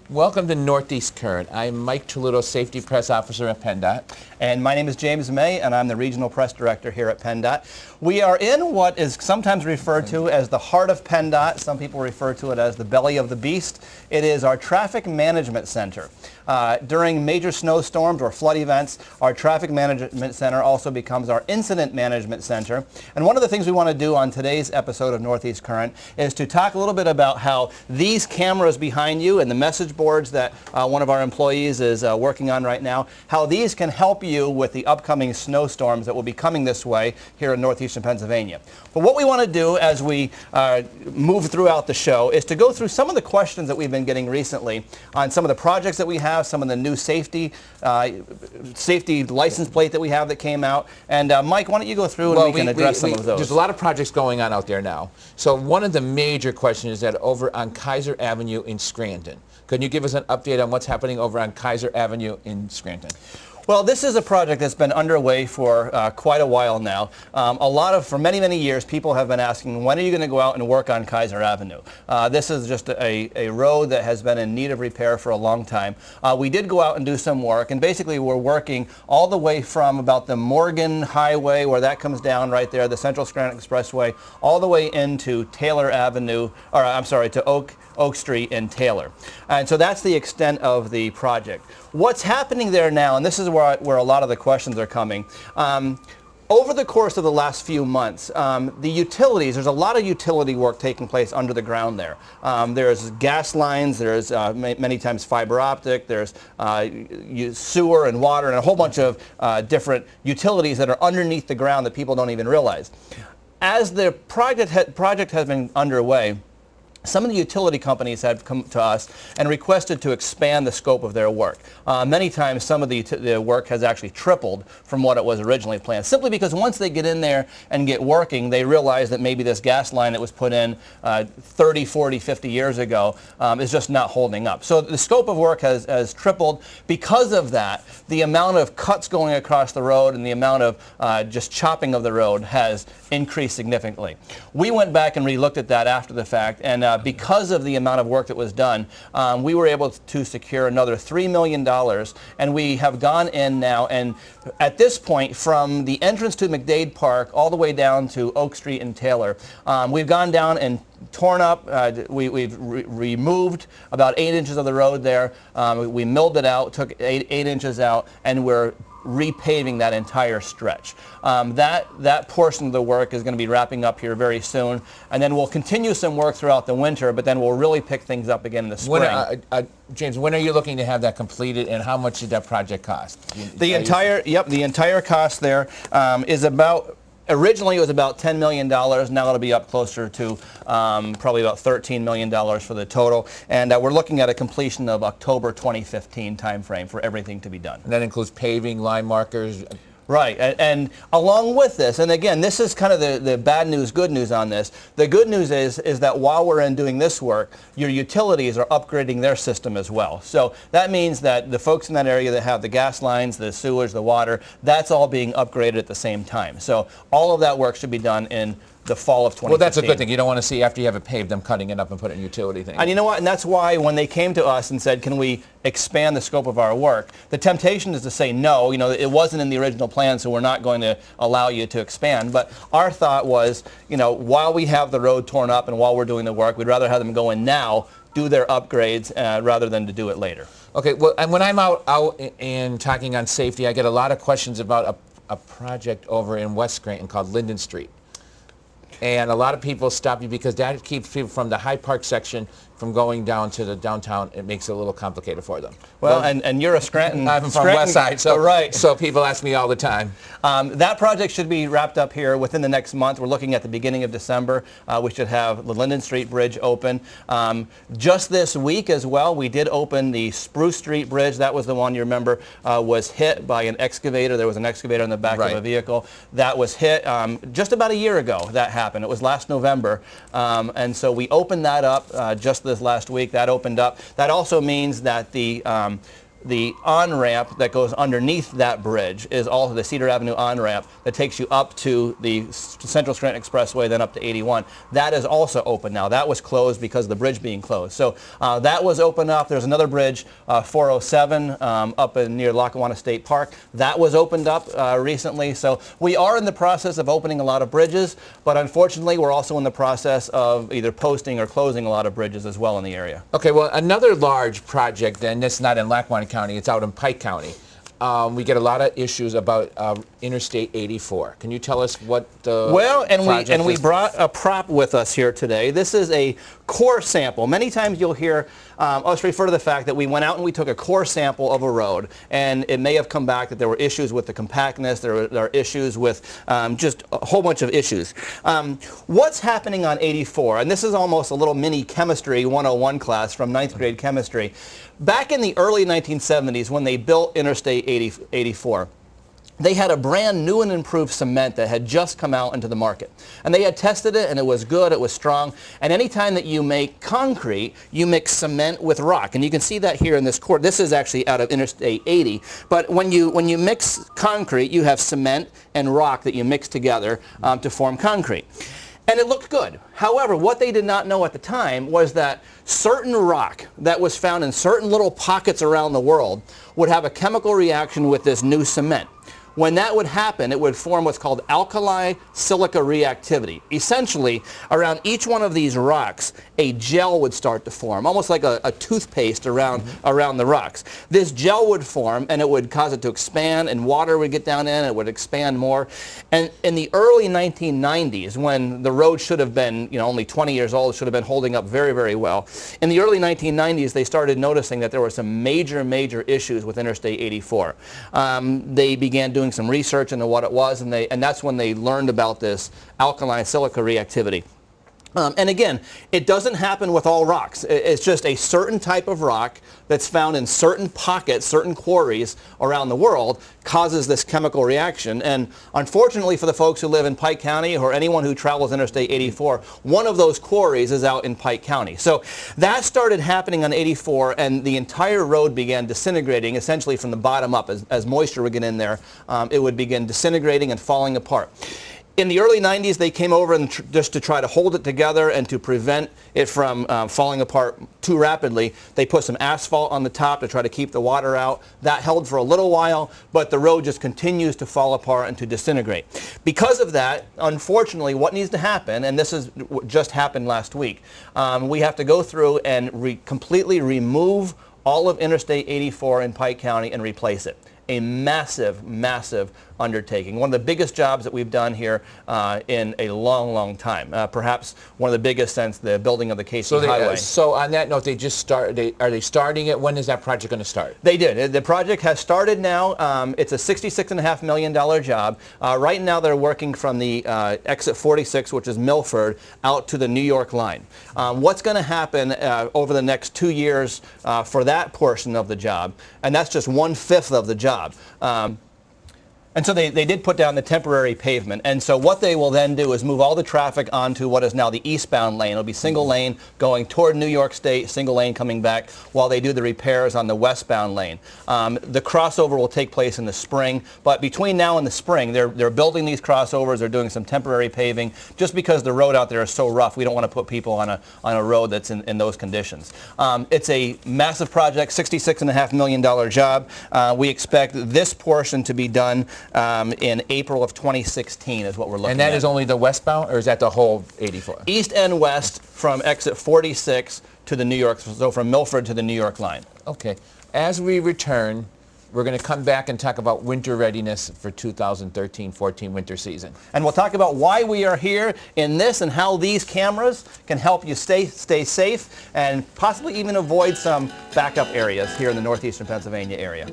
Welcome to Northeast Current. I'm Mike Toludo, Safety Press Officer at PennDot. And my name is James May, and I'm the Regional Press Director here at PennDot. We are in what is sometimes referred to as the heart of PennDot. Some people refer to it as the belly of the beast. It is our Traffic Management Center. During major snowstorms or flood events, our Traffic Management Center also becomes our Incident Management Center. And one of the things we want to do on today's episode of Northeast Current is to talk a little bit about how these cameras behind you and the message boards that one of our employees is working on right now, how these can help you with the upcoming snowstorms that will be coming this way here in northeastern Pennsylvania. But what we want to do as we move throughout the show is to go through some of the questions that we've been getting recently on some of the projects that we have, some of the new safety license plate that we have that came out. And Mike, why don't you go through and we can address some of those. There's a lot of projects going on out there now. So one of the major questions is that over on Kaiser Avenue in Scranton. Can you give us an update on what's happening over on Kaiser Avenue in Scranton? Well, this is a project that's been underway for quite a while now. For many, many years, people have been asking, when are you going to go out and work on Kaiser Avenue? This is just a road that has been in need of repair for a long time. We did go out and do some work, and basically we're working all the way from about the Morgan Highway, where that comes down right there, the Central Scranton Expressway, all the way into Taylor Avenue, or I'm sorry, to Oak Street in Taylor. And so that's the extent of the project. What's happening there now, and this is where a lot of the questions are coming, over the course of the last few months, the utilities, there's a lot of utility work taking place under the ground there. There's gas lines, there's many times fiber optic, there's sewer and water and a whole bunch of different utilities that are underneath the ground that people don't even realize. As the project has been underway, some of the utility companies have come to us and requested to expand the scope of their work. Many times some of the work has actually tripled from what it was originally planned, simply because once they get in there and get working, they realize that maybe this gas line that was put in 30, 40, 50 years ago is just not holding up. So the scope of work has tripled. Because of that, the amount of cuts going across the road and the amount of just chopping of the road has increased significantly. We went back and re-looked at that after the fact, and because of the amount of work that was done, we were able to secure another $3 million, and we have gone in now, and at this point, from the entrance to McDade Park all the way down to Oak Street and Taylor, we've gone down and torn up, we've removed about 8 inches of the road there. We milled it out, took 8 inches out, and we're repaving that entire stretch. That portion of the work is going to be wrapping up here very soon, and then we'll continue some work throughout the winter, but then we'll really pick things up again in the spring. James, when are you looking to have that completed, and how much did that project cost? The entire cost there is about, originally it was about $10 million. Now it'll be up closer to probably about $13 million for the total. And we're looking at a completion of October 2015 timeframe for everything to be done. And that includes paving, line markers? Right, and along with this, and again, this is kind of the bad news, good news on this. The good news is that while we're doing this work, your utilities are upgrading their system as well. So that means that the folks in that area that have the gas lines, the sewers, the water, that's all being upgraded at the same time. So all of that work should be done in the fall of 2015. Well, that's a good thing. You don't want to see, after you have it paved, them cutting it up and putting a utility thing. And you know what? And that's why when they came to us and said, can we expand the scope of our work, the temptation is to say no. You know, it wasn't in the original plan, so we're not going to allow you to expand. But our thought was, you know, while we have the road torn up and while we're doing the work, we'd rather have them go in now, do their upgrades, rather than to do it later. Okay, well, and when I'm out and talking on safety, I get a lot of questions about a project over in West Scranton called Linden Street. And a lot of people stop you because that keeps people from the Hyde Park section from going down to the downtown. It makes it a little complicated for them. Well, and you're a Scranton. I'm from West Side, so right. So people ask me all the time. That project should be wrapped up here within the next month. We're looking at the beginning of December. We should have the Linden Street Bridge open. Just this week as well, we did open the Spruce Street Bridge. That was the one, you remember, was hit by an excavator. There was an excavator in the back of a vehicle. That was hit just about a year ago. That happened. It was last November. And so we opened that up just this last week. That opened up. That also means that the the on-ramp that goes underneath that bridge is also the Cedar Avenue on-ramp that takes you up to the Central Scranton Expressway, then up to 81. That is also open now. That was closed because of the bridge being closed. So that was opened up. There's another bridge, 407, up near Lackawanna State Park. That was opened up recently. So we are in the process of opening a lot of bridges, but unfortunately we're also in the process of either posting or closing a lot of bridges as well in the area. Okay, well, another large project, and this is not in Lackawanna County, it's out in Pike County. We get a lot of issues about Interstate 84. Can you tell us what the we brought a prop with us here today. This is a core sample. Many times you'll hear us refer to the fact that we went out and we took a core sample of a road, and it may have come back that there were issues with the compactness, there are issues with just a whole bunch of issues. What's happening on 84, and this is almost a little mini chemistry 101 class from 9th grade chemistry. Back in the early 1970s when they built Interstate 84, they had a brand new and improved cement that had just come out into the market. And they had tested it, and it was good, it was strong. And anytime that you make concrete, you mix cement with rock. And you can see that here in this court. This is actually out of Interstate 80. But when you mix concrete, you have cement and rock that you mix together to form concrete. And it looked good. However, what they did not know at the time was that certain rock that was found in certain little pockets around the world would have a chemical reaction with this new cement. When that would happen, it would form what's called alkali-silica reactivity. Essentially, around each one of these rocks, a gel would start to form, almost like a toothpaste around the rocks. This gel would form, and it would cause it to expand, and water would get down in, and it would expand more. And in the early 1990s, when the road should have been, only 20 years old, should have been holding up very, very well, in the early 1990s, they started noticing that there were some major, major issues with Interstate 84. They began doing some research into what it was, and that's when they learned about this alkaline silica reactivity. And again, it doesn't happen with all rocks. It's just a certain type of rock that's found in certain pockets, certain quarries around the world, causes this chemical reaction. And unfortunately for the folks who live in Pike County or anyone who travels Interstate 84, one of those quarries is out in Pike County. So that started happening on 84, and the entire road began disintegrating essentially from the bottom up. As moisture would get in there, it would begin disintegrating and falling apart. In the early 90s, they came over and just to try to hold it together and to prevent it from falling apart too rapidly, they put some asphalt on the top to try to keep the water out. That held for a little while, but the road just continues to fall apart and to disintegrate. Because of that, unfortunately, what needs to happen, and this is just happened last week, we have to go through and completely remove all of Interstate 84 in Pike County and replace it. A massive, massive undertaking. One of the biggest jobs that we've done here in a long, long time. Perhaps one of the biggest since the building of the Casey Highway. So on that note, they just started. Are they starting it? When is that project going to start? They did. The project has started now. It's a $66.5 million job. Right now they're working from the exit 46, which is Milford, out to the New York line. What's going to happen over the next 2 years for that portion of the job, and that's just 1/5 of the job. And so they did put down the temporary pavement. And so what they will then do is move all the traffic onto what is now the eastbound lane. It'll be single lane going toward New York State, single lane coming back while they do the repairs on the westbound lane. The crossover will take place in the spring, but between now and the spring, they're building these crossovers. They're doing some temporary paving. Just because the road out there is so rough, we don't want to put people on a road that's in those conditions. It's a massive project, $66.5 million job. We expect this portion to be done in April of 2016 is what we're looking at. And that is only the westbound, or is that the whole 84? East and west from exit 46 to the New York, so from Milford to the New York line. Okay. As we return, we're going to come back and talk about winter readiness for 2013-14 winter season. And we'll talk about why we are here in this and how these cameras can help you stay safe and possibly even avoid some backup areas here in the northeastern Pennsylvania area.